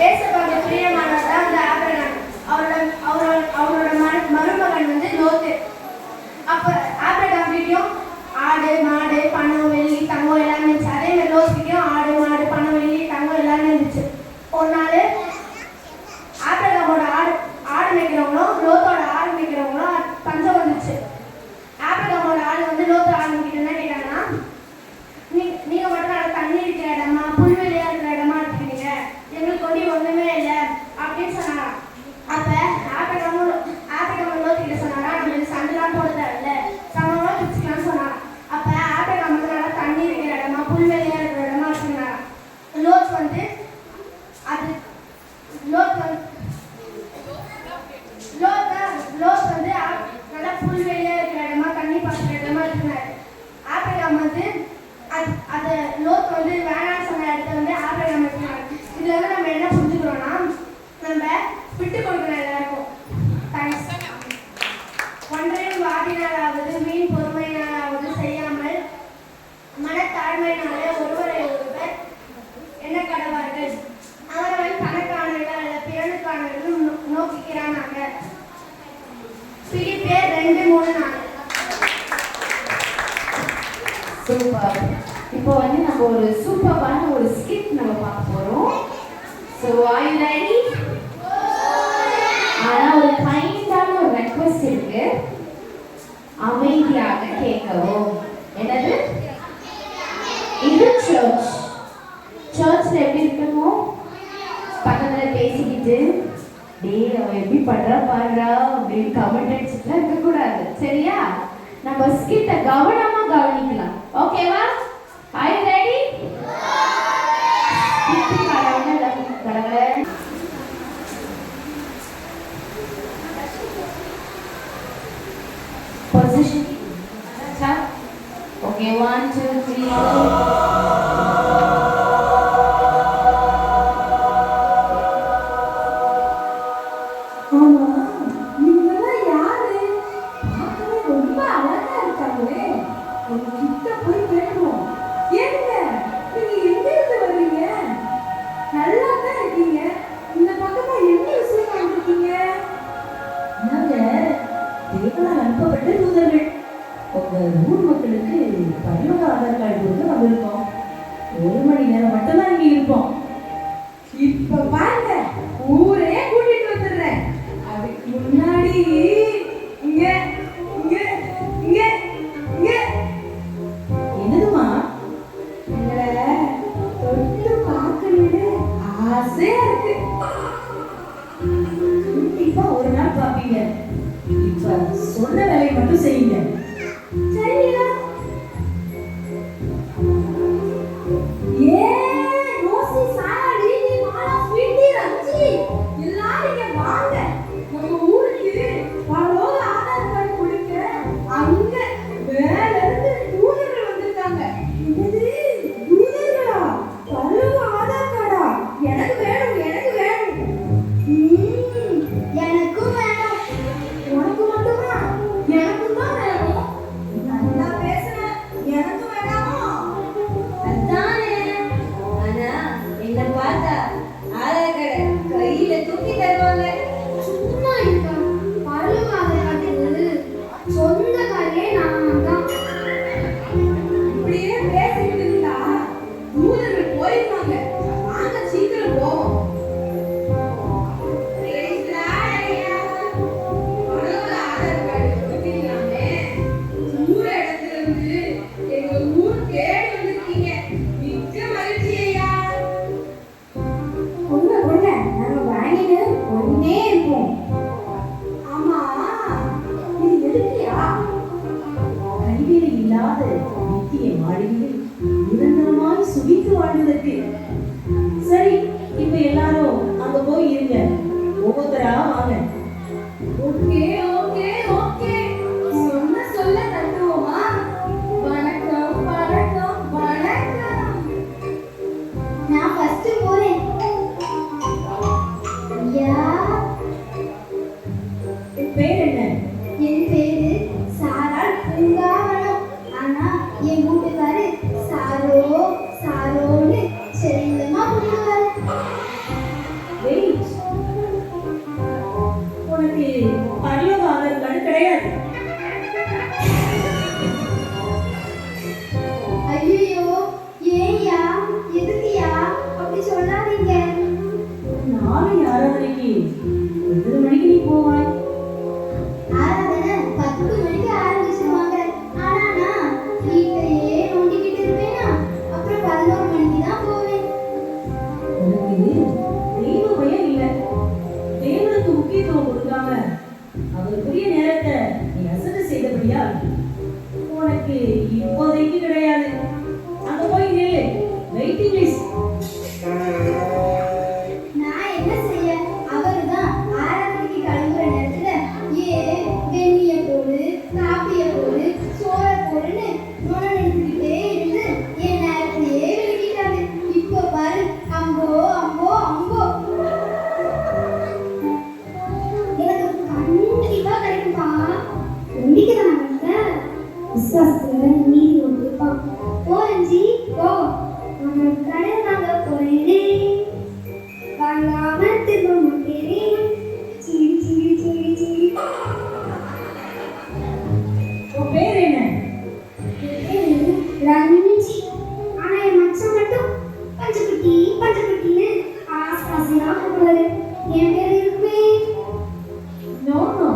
ஏசப்பாவுக்கு பிரியமானதான் ஆபிரகாம். அவரோட மருமகன் லோத்து. அப்ப ஆபிரகாம் வீட்டையும் ஆடு மாடு பணம் வெள்ளி தங்கம் எல்லாமே இருந்துச்சு. அதே மாதிரி லோத்துக்கிட்டையும் ஆடு மாடு பணம் வெள்ளி தங்கம் எல்லாமே இருந்துச்சு. ஒரு நாள் ஆபிரகாமோட ஆடு மேய்க்கிறவங்களும் லோத்தோட ஆடு மேய்க்கிறவங்களும் பஞ்சம் வந்துச்சு. ஆபிரகாமோட ஆடு லோத்தோட ஆடு மேய்க்கிட்டு என்ன கேட்டாங்கன்னா, நீங்க மட்டும் நல்லா தண்ணி இருக்கிற இடமா புல்வெளியா இருக்கிற இடமா இருக்கீங்க, எங்களுக்கு ஒண்ணுமே இல்லை அப்படின்னு சொன்னாங்க. அப்ப ஆபிரகாம் லோத்துக்கிட்ட சொன்னாரா, நம்ம சண்டைலாம் போட தேவையில்ல, சமமா பிடிச்சிக்கலாம்னு சொன்னாங்க. அப்ப ஆபிரகாம் நல்லா தண்ணி இருக்கிற இடமா புல்வெளியா இருக்கிற இடமா வச்சுருந்தாங்க. லோத் நல்லா புல்வெளியா இருக்கிற இடமா தண்ணி பார்க்குற இடமா இருக்கிறாரு. ஆபிரகாம் அது லோத் வேணான்னு சொன்ன இடத்த ஆபிரகாம் இருக்கிறாங்க. இதுல நம்ம என்ன புரிஞ்சுக்கிறோம்னா, நம்ம விட்டு கொடுக்கணும் எல்லாருக்கும். தேங்க்ஸ். ஒன்றையும் வாடினாலாவது மீன் பொறுமையினாலாவது செய்யாமல் மனத்தாழ்மையினாலே ஒருவரை ஒருவர் என்ன கடவார்கள். அவரவன் தனக்கானவர்கள் அல்ல பிறனுக்கானவர்களும் நோக்கிக்கிறானாங்க. பிலிப்பியர் 2:3-4. சூப்பர். இப்போ நம்ம ஒரு சூப்பரான ஒரு ஸ்கிட் நம்ம பார்க்க போறோம். So are you ready? ஆனா ஒரு கைண்டான ஒரு ரெக்வெஸ்ட் இருக்கு. அமைதியாக கேட்கவும். என்னது? இது சர்ச்ல எப்படி இருக்கணும்? பக்கத்துல பேசிக்கிட்டு டேய் அவன் எப்படி பண்றா பாடுறா அப்படின்னு கமெண்ட் அடிச்சுட்டுலாம் இருக்கக்கூடாது. சரியா? நம்ம ஸ்கிட்ட கவனமா கவனிக்கலாம். ஓகேவா? Are you ready? position. Okay, 1, 2, 3, 4. ஆமா, இவங்கெல்லாம் யாரு? பார்க்கவே ரொம்ப அழகா இருக்காங்களே. அவங்க கிட்ட போய் கேட்போம். ஏனுங்க, நீங்க எங்க இருந்து வர்றீங்க? நல்லா தான் இருக்கீங்க. இந்த பக்கமா என்ன விஷயமா வந்திருக்கீங்க? நாங்க தேவனால் அனுப்பப்பட்ட தூதர்கள். உங்க ஊர் மக்களுக்கு பரலோக ஆதார் கார்டு கொடுத்து வந்திருக்கோம். 1 மணி நேரம் மட்டும்தான் இங்க இருப்போம். இப்ப பாருங்க, ஊரே கூட்டிட்டு வந்துடுறேன். அதுக்கு முன்னாடி இங்க இங்க இங்க இங்க என்னதுமா? எங்களை தொட்டு பார்க்கணும்னு ஆசையா இருக்கு. கண்டிப்பா ஒரு நாள் பார்ப்பீங்க. இப்ப சொன்ன வேலையை மட்டும் செய்யுங்க. சரிங்களா? ரோசி, சாரா, லீலி, மாலா, ஸ்வீட்டி, ரஞ்சி எல்லாரும் இங்க வாங்க. நம்ம ஊருக்கு பரலோக ஆதார் கார்டு கொடுக்க அங்க மேல இருந்து தூதர்கள் வந்திருக்காங்க. என்னது? தூதர்களா? பரலோக ஆதார் கார்டா? எனக்கு வேணும், எனக்கு வேணும். எனக்கும் வேணும். உனக்கு மட்டுமா? எனக்கும் தான் வேணும். நல்லா பேசுற. எனக்கும் வேணாமா? அதானே. ஆனா என்ன பார்த்தா ஆதார் கார்டை கையில தூக்கி தருவாங்க. சும்மா இருக்கா? பரலோக ஆதார் கார்டு சொந்தக்காரே நான் தான். இப்படியே பேசிட்டு இருந்தா தூதர்கள் போயிருவாங்க. வாங்க சீக்கிரம் போவோம். பரலோக ஆதார் கார்டு கொடுத்தீங்களாமே. தூர இடத்துல இருந்து எங்க ஊர் தேடி வந்திருக்கீங்க. மிக்க மகிழ்ச்சி ஐயா. ஒண்ணு நாங்க வாங்கிட்டு ஒன்னே இருப்போம். ஆமா, இது எதுக்குயா? கல்வியில் இல்லாத நித்திய மாளிகையில் நிரந்தரமாய் சுகித்து வாழ்வதற்கு. சரி, இப்ப எல்லாரும் அங்க போய் இருங்க. ஒவ்வொருத்தரா வாங்க. ஓகே ஓகே ஓகே, சொன்ன சொல்ல தட்டுவோமா? வணக்கம் வணக்கம் வணக்கம். நான் ஃபர்ஸ்ட் போறேன். ஐயா, உன் பேர் என்ன? என் பேரு சாரா பூங்காவனம். ஆனா என் வீட்டுக்காரு சாரோ சாரோன்னு செல்லமா கூப்பிடுவாரு. வெயிட், உனக்கு பரலோக ஆதார் கார்டு கிடையாது. ஐயோ, ஏன்யா, எதுக்குயா அப்படி சொல்லாதீங்க. நாளை ஆராதனைக்கு எத்தனை மணிக்கு நீ போவாய்? ஆராதனை 10 மணிக்கு ஆரம்பிச்சிருவாங்க. ஆனா நான் வீட்டையே நோண்டிக்கிட்டு இருப்பேனா, அப்புறம் 11 மணிக்கு தான் போவேன். உனக்கு தெய்வ பயம் இல்லை. தேவனுக்கு முக்கியத்துவம் கொடுக்காம அவருக்குரிய நேரத்தை நீ அசட்டை செய்தபடியா உனக்கு இப்போதைக்கு கிடையாது. அங்க போய் நில்லு. Waiting list. நான் என்ன செய்ய? அவருதான் ஆராதனைக்கு கிளம்புற நேரத்துல வெந்நிய போடு, காப்பிய போடு, சோற போடுன்னு நோன நினைச்சுக்கிட்டே இருந்து என் நேரத்தையே விளக்கிட்டாரு. இப்போ பாரு, அம்போ அம்போ அம்போ. எனக்கு கண்டிப்பா கிடைக்கும்பா. நம்பிக்கைதான் விசுவாசத்துல நீதி ஒன்று போறஞ்சி போ. உனக்கு கடை வாங்க போறேன். வாங்காம திரும்ப மாட்டேன். சிரி சிரி சிரி சிரி. உன் பேர் என்ன? என் பேரு ரஞ்சி. ஆனா என் மச்சான் மட்டும் பஞ்சக்குட்டி பஞ்சக்குட்டின்னு ஆசையா கூப்பிடுவாரு. என் பேர் இருக்குமே. நோ நோ,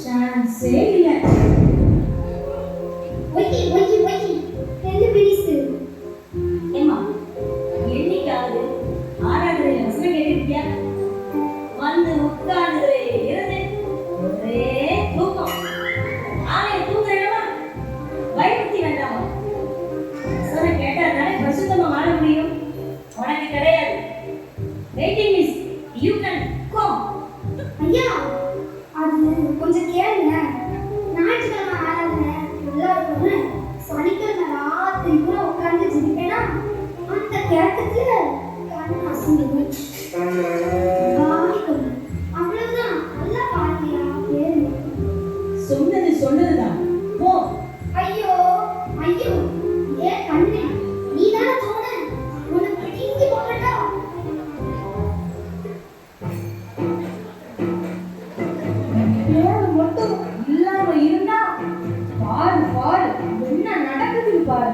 சான்ஸே இல்லை. ஒய்கி ஒய்கி ஒய்கி 2 பிடிச்சு. ஏமா, என்னைக்காவது ஆராதனையில வசனம் கேட்டிருக்கியா? வந்து உட்கார்ந்து இருந்து ஒரே தூக்கம். ஆலய தூங்குறேனமா? பயமுறுத்தி வேண்டாமா? வசனம் கேட்டா தானே பரிசுத்தமா வாழ முடியும். உனக்கு கிடையாது. Waiting list. You can come. ஐயா, அது கொஞ்சம் கேளுங்க. மட்டும் இல்லாம இருந்தா பாரு பாரு என்ன நடக்குதுன்னு பாரு.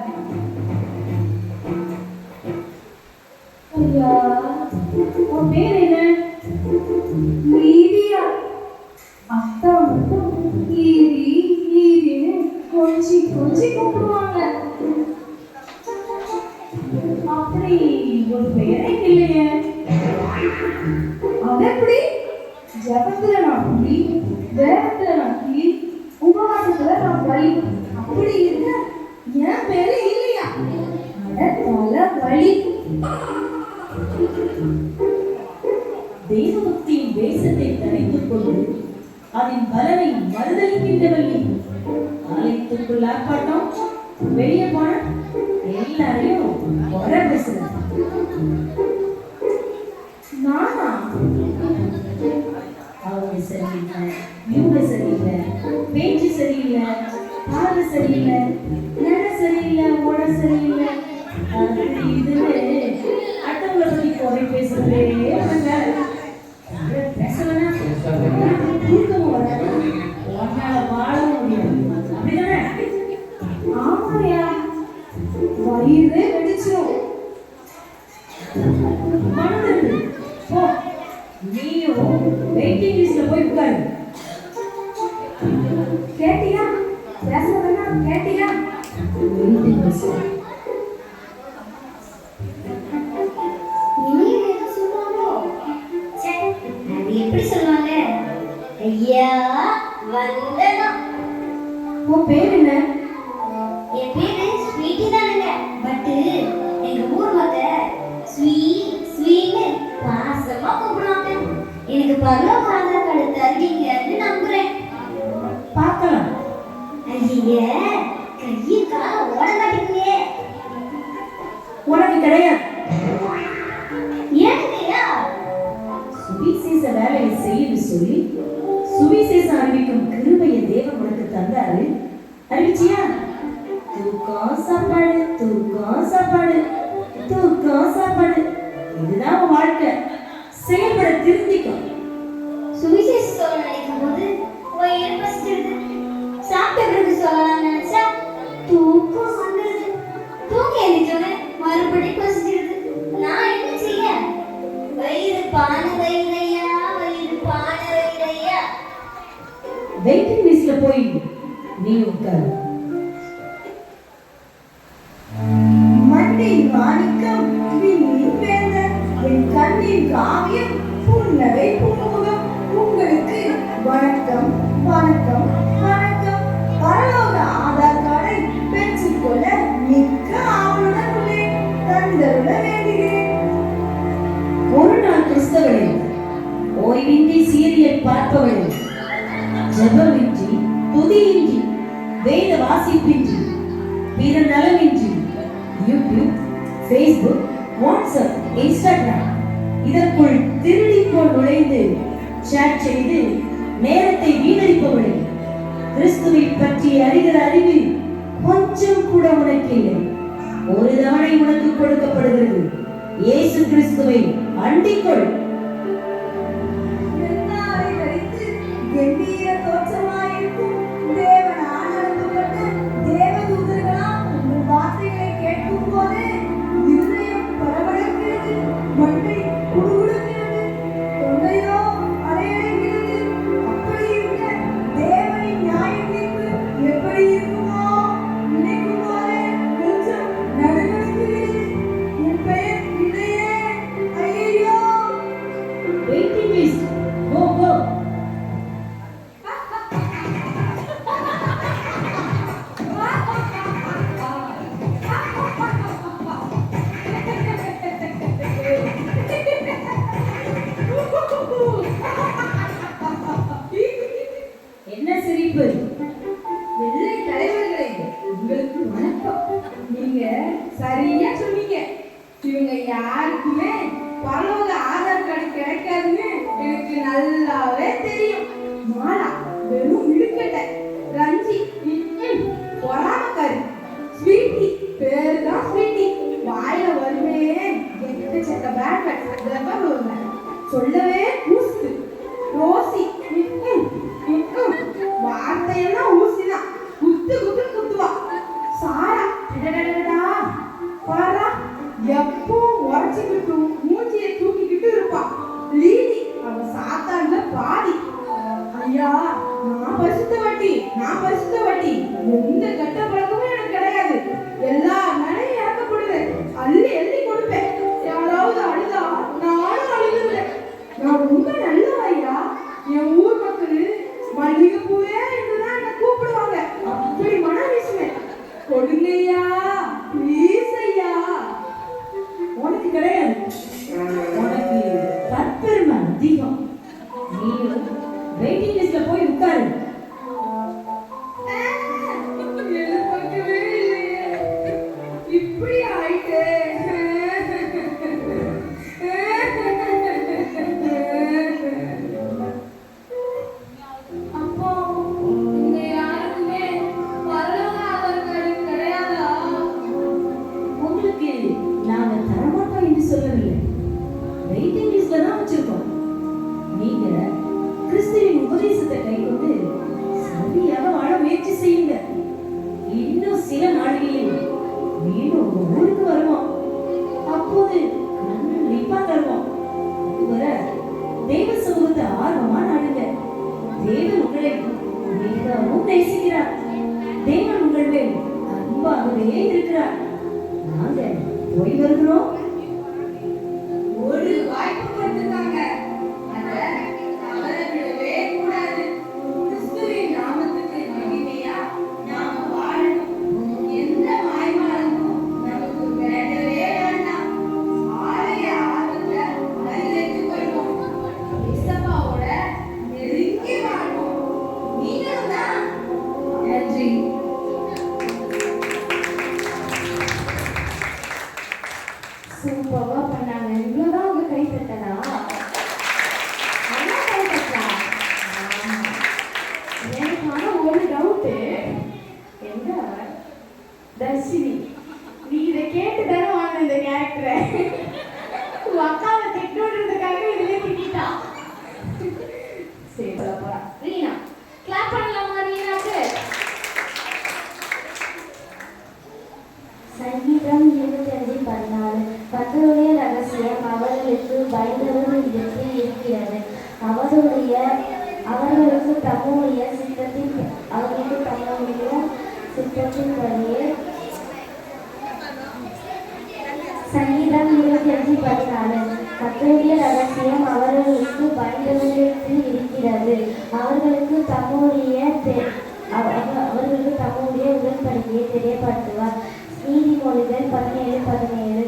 ஐயா, உன் பேர் என்ன? லீதியா. அத்தா மட்டும் லீதி லீதின்னு கொஞ்சி கொஞ்சி கூப்பிடுவாங்க. அப்படி ஒரு பெயரே இல்லையே. அதெப்படி? ஜபத்துல நான் புலி, வேகத்துல நான் கிளி, உபவாசத்துல நான் வலி. அப்படி இருக்க என் பேரு இல்லையா? தலை வலி. தெய்வபக்தியின் தேசத்தை தரித்துக் கொண்டு அதன் பலனை மறுதளிக்கின்றவள் நீ. ஆலயத்துக்குள் ஆர்ப்பாட்டம், வெளியே போன எல்லாரையும் குறை பேசுற. நானா? அவங்க சரியில்லை, இவங்க சரியில்லை, பேச்சு சரியில்லை, பாடு சரியில்லை, நட சரியில்லை, உட சரியில்லை, அது இதுன்னு அடுத்தவங்களை பத்தி குறை பேசுறதே பேசலன்னா தூக்கமும் வராது, உன்னால வாழவும் முடியாது. அப்படிதானே? ஆமாயா, வயிறே வெடிச்சிடும். மனதிற்கு போ, நீயும் வெயிட்டிங் லிஸ்ட்ல போய் உட்காரு. கேட்டியா? பேசுறதுன்னா கேட்டியா? வெயிட்டிங் லிஸ்ட் எப்படி சொல்லுவாங்க? ஐயா வந்தனம். உன் பேர் என்ன? என் பேரு ஸ்வீட்டி தானுங்க. பட் எங்க ஊர் மக்கள் ஸ்வீன்னு பாசமா கூப்பிடுவாங்க. எனக்கு பரலோக ஆதார் கார்டு தருவீங்கன்னு நம்புறேன். பார்க்கலாம். ஐய கையை கால ஓட மாட்டேங்குதே. உனக்கு கிடையாது. ஏன்யா? சுவிசேஷ வேலையை செய்யு சொல்லி சுவிசேஷம் அறிவிக்கும் கிருபையை தேவன் உனக்கு தந்தாரு. அறிவிச்சியா? தூக்கம் சாப்பாடு, தூக்கம் சாப்பாடு, தூக்கம் சாப்பாடு, இதுதான் உன் வாழ்க்கை. செயல்பட திருந்திக்கும். சுவிசேஷ சொல்ல நினைக்கும் போது வயிறு பசிச்சிடுது. சாப்பிட்ட பிறகு சொல்லலாம்னு நினைச்சா தூக்கம் வந்துடுது. தூக்கம் எழுதிட்டோன்னே மறுபடி பசிச்சிடுது. நான் என்ன செய்ய? வயிறு பான வயிறையா, வயிறு பான வயிறையா. வெயிட்டிங் லிஸ்ட்ல போய் நீ உட்காரு. மண்டை மாணிக்கம் விண்ணின் வேந்தன் என் கண்ணின் காவியம் புன்னகை பூமுகம். உங்களுக்கு வணக்கம் வணக்கம் வணக்கம். பரலோக ஆதார் கார்டை பெற்றுக்கொள்ள மிக்க ஆவலுடன் உள்ளேன். தந்தருள வேண்டுகிறேன். ஒரு நாள் கிறிஸ்தவர்களே, ஓய்வின்றி சீரியல் பார்ப்பவர்களே, ஜெபமின்றி, துதியின்றி, வேத வாசிப்பின்றி, பிற நலமின்றி, யூடியூப், ஃபேஸ்புக், வாட்ஸ்அப், இன்ஸ்டாகிராம் இதற்குள் திருடி போல் நுழைந்து சேட் செய்து நேரத்தை வீணடிப்பவளே, கிறிஸ்துவை பற்றி அறிகிற அறிவு கொஞ்சம் கூட உனக்கு இல்லை. ஒரு தவணை உனக்கு கொடுக்கப்படுகிறது. இயேசு கிறிஸ்துவை அண்டிக்கொள். வெண்ணாரை தரித்து கம்பீர தோற்றமாயிருக்கும் தேவனால் அனுப்பப்பட்ட தேவதூதர்களாம் உங்கள் வார்த்தைகளை கேட்கும் போது இருதயம் பரபரக்கிறது, மண்டை குடுகுடுக்கிறது, தொண்டையோ அலையடைகிறது. அப்படி இருக்க தேவனின் நியாய தீர்ப்பு எப்படி இருக்குமோ நினைக்கும் போதே கொஞ்சம் நடுநடுங்குகிறது. என் பெயர் இல்லையே, ஐயோ. Waiting list. Go, go. என்ன சிரிப்பு? வெள்ளை தலைவர்களே, உங்களுக்கு வணக்கம். நீங்க சரியா சொன்னீங்க. இவங்க யாருக்குமே பரலோக ஆதார் கார்டு கிடைக்காதுன்னு எனக்கு நல்லாவே தெரியும். மாலா வெறும் இழுக்கட்டை, ரஞ்சி பொறாமக்காரி, ஸ்வீட்டி பேரு தான் ஸ்வீட்டி, வாயில வருமே எக்கச்சக்க பேட் அதெல்லாம் வருங்க சொல்லவே கூசுது. ரோசி நான் பரிசுத்தவட்டி, நான் பரிசுத்தவட்டி. எந்த கெட்ட பழக்கமும் எனக்கு கிடையாது. எல்லா மேலையும் இறக்கப்படுவேன். அள்ளி அள்ளி கொடுப்பேன். யாராவது அழுதா நானும் அழுதுருவேன். நான் ரொம்ப நல்லவையா. என் ஊர் மக்கள் மல்லிகை பூவே என்றுதான் என்ன கூப்பிடுவாங்க. அப்படி மனம் வீசுவேன். கொடுங்கய்யா, ப்ளீஸ் ஐயா. உனக்கு கிடையாது. உனக்கு தற்பெருமை அதிகம். நீயும் வெயிட்டிங் லிஸ்ட்ல போய் உட்காரு. எதிர்பார்க்கவே இல்லையே. இப்படி ஆயிட்டே. அப்போ இங்க யாருக்குமே பரலோக ஆதார் கார்டு கிடையாதா? உங்களுக்கு நாங்க தரமாட்டோம் என்று சொல்லவில்லை. வெயிட்டிங் லிஸ்ட்ல தான் வச்சிருக்கோம். நீங்க கிறிஸ்துவின் உபதேசத்தை கைக்கொண்டு சரியாக வாழ முயற்சி செய்யுங்க. இன்னும் சில நாடுகளில் மீண்டும் உங்க ஊருக்கு வருவோம். அப்போது கண்டிப்பா தருவோம். அதுவரை தேவ சமூகத்தை ஆர்வமா நாடுங்க. தேவன் உங்களை மிகவும் நேசிக்கிறார். தேவன் உங்கள் மேல் அன்பாகவே இருக்கிறார். நாங்க போய் வருகிறோம். ஒரு வாய்ப்பு கொடுத்துருக்காங்க. அதை தவற விடவே கூடாது. கிறிஸ்துவின் நாமத்துக்கு மகிமையா நாம வாழணும். எந்த மாய்மாலமும் நமக்கு வேண்டவே வேண்டாம். ஆலய ஆர்வத்தை அதிகரித்துக் கொள்வோம். இயேசுவோட நெருங்கி வாழ்வோம். நீங்களும் தான். நன்றி. சூப்பரா பண்ணாங்க. இவ்வளவுதான் உங்க கை தட்டதா? நல்லா கை தட்டா? எனக்கு ஆனா ஒரு டவுட்டு. எங்க தர்ஷினி, நீ இதை கேட்டு தானே வாங்க இந்த கேரக்டரை. உன் அக்காவை திட்டுன்றதுக்காக இதுல திட்டா. சரி போறா. ரீனா கிளாப் பண்ணலாமா ரீனாக்கு? சங்கீதம் 25:14. கர்த்தருடைய ரகசியம் அவர்களுக்கு பயந்தவர்களிடத்தில் இருக்கிறது. அவர்களுக்கு தம்முடைய சித்தத்தின்படியே. சங்கீதம் 25:14. கர்த்தருடைய ரகசியம் அவர்களுக்கு பயந்தவர்களிடத்தில் இருக்கிறது. அவர்களுக்கு தம்முடைய உடன்படிக்கையை தெரியப்படுத்துவார். நீதிமொழிகள் 17:17.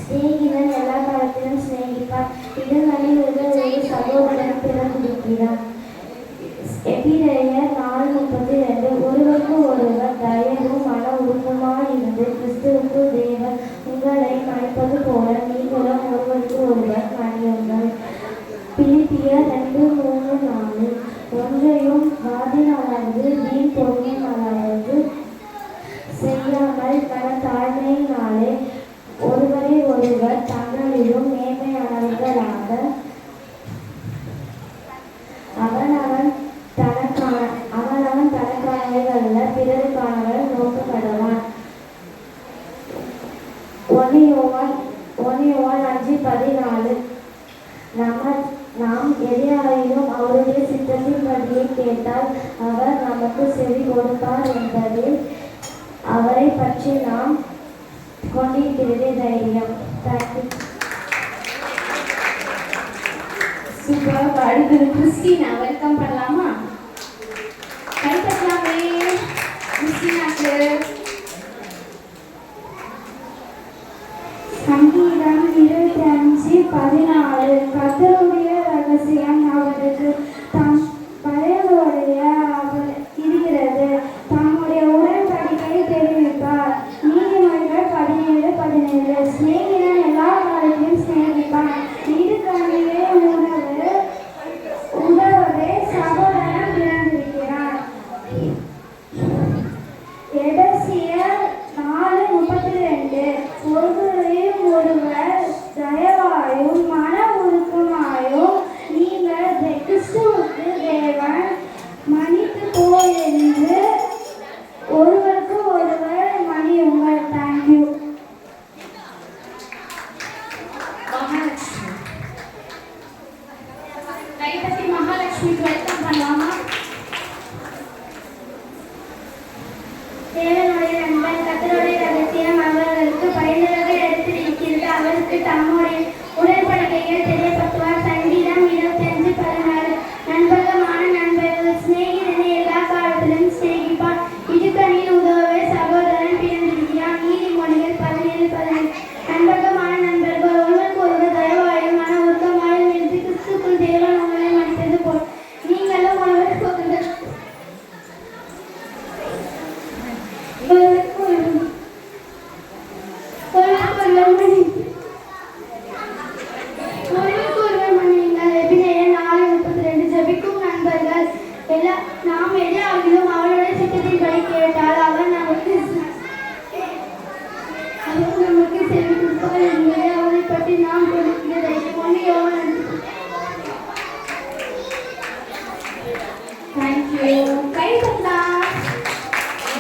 சிநேகிதன் எல்லா காலத்திலும் சிநேகிப்பான். இடங்களில் ஒரு சகோதரன் பிறந்திருக்கிறான். எபிரேயர் 4:32. ஒருவருக்கு ஒருவர் தயவும் மன உருக்கமாயிருந்து கிறிஸ்துவுக்கு தேவன் உங்களை மன்னிப்பது போல நீங்களும் ஒருவருக்கு ஒருவர் மன்னியுங்கள். பிலிப்பியர் 2:3-4. ஒன்றையும் வாதினானது வீண் பொறுமையானது செய்யாமல் தன தாழ்மையினாலே ஒருவரை ஒருவர் தங்களிலும் மேன்மையானவர்களாக அவனவன் தனக்கானவைகள பிறருக்கானவர்கள் நோக்கப்படுவான். 1 யோவான் 5:14. நாம் எதையாயினும் அவருடைய சித்தத்தின்படியே கேட்டால் அவர் நமக்கு செவி கொடுப்பார் என்பதில் அவரை பற்றி நாம் கொண்டிருக்கிறதே தைரியம். சூப்பர். அடுத்தது கிறிஸ்டினா, வெல்கம் பண்ணலாமா? கை தட்டலாமே கிறிஸ்டினாக்கு. சங்கீதம் 25:14. கர்த்தருடைய ரகசியம் அவருக்கு தம் பழையவருடைய இருக்கிறது. தம்முடைய உடன்படிக்கையை தெரிவிப்பார். நீதிமொழிகள் 17:17. சிநேகிதன் எல்லா காலத்திலும் சிநேகிப்பான். இதுக்காகவே உதவவே சகோதரன்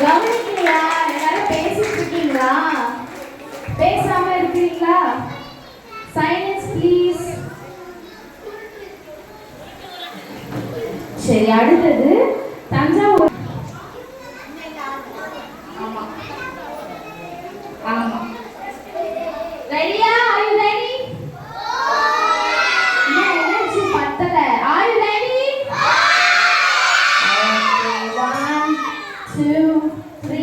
கவனிக்கலையா? எல்லாரும் பேசிட்டு இருக்கீங்களா? பேசாம இருக்கீங்களா? Silence please. சரி, அடுத்தது தஞ்சாவூர். ஆமா ஆமா. ரெடியா? Are you ready? எனர்ஜி பத்தல. Are you ready? 1 2 3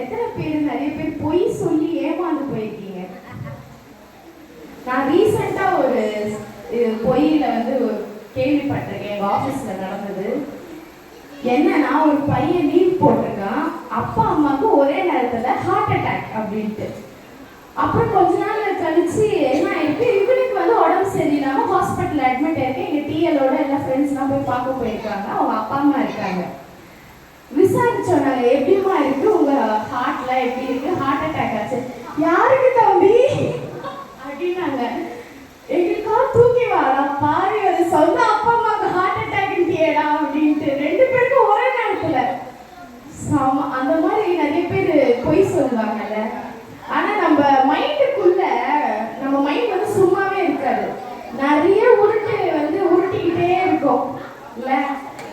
எத்தனை பேர் நிறைய பேர் பொய் சொல்லி ஏமாந்து போயிருக்கீங்க? நான் ரீசெண்டா ஒரு பொய்யில வந்து கேள்விப்பட்டிருக்கேன். எங்க ஆபீஸ்ல நடந்தது என்னன்னா, ஒரு பையன் லீவ் போட்டிருக்கான், அப்பா அம்மாவுக்கு ஒரே நேரத்துல ஹார்ட் அட்டாக் அப்படின்ட்டு. அப்புறம் கொஞ்ச நாள் கழிச்சு என்ன ஆயிருக்கு, இவனுக்கு வந்து உடம்பு சரியில்லாம ஹாஸ்பிட்டல் அட்மிட் ஆயிருக்கு. எங்க டிஎலோட எல்லா ஃப்ரெண்ட்ஸ்லாம் போய் பார்க்க போயிருக்காங்க. அவங்க அப்பா அம்மா இருக்காங்க. விசாரிச்சோம் நாங்க, எப்படிமா இருக்கு உங்க ஹார்ட்ல, எப்படி இருக்கு, ஹார்ட் அட்டாக் ஆச்சு. யாருக்கு தம்பி அப்படின்னாங்க. எங்களுக்கா தூக்கி வாடா பாரு, அது சொந்த அப்பா அம்மாவுக்கு ஹார்ட் அட்டாக்ன்றியடா அப்படின்ட்டு 2 பேருக்கும் ஒரே நேரத்துல. அந்த மாதிரி நிறைய பேர் பொய் சொல்லுவாங்கல்ல. ஆனா நம்ம மைண்டுக்குள்ள, நம்ம மைண்ட் வந்து சும்மாவே இருக்காது, நிறைய உருட்டு வந்து உருட்டிக்கிட்டே இருக்கும் இல்ல.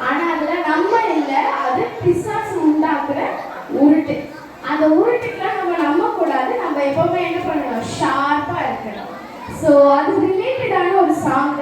ஆனா அதுல நம்ம இல்ல, அது பிசாசு உண்டாக்குற உருட்டு. அந்த உருட்டுக்கெல்லாம் நம்ம நம்ப கூடாது. நம்ம எப்பவுமே என்ன பண்ணணும், ஷார்ப்பா இருக்கணும். ஸோ அது ரிலேட்டடான ஒரு சாங்.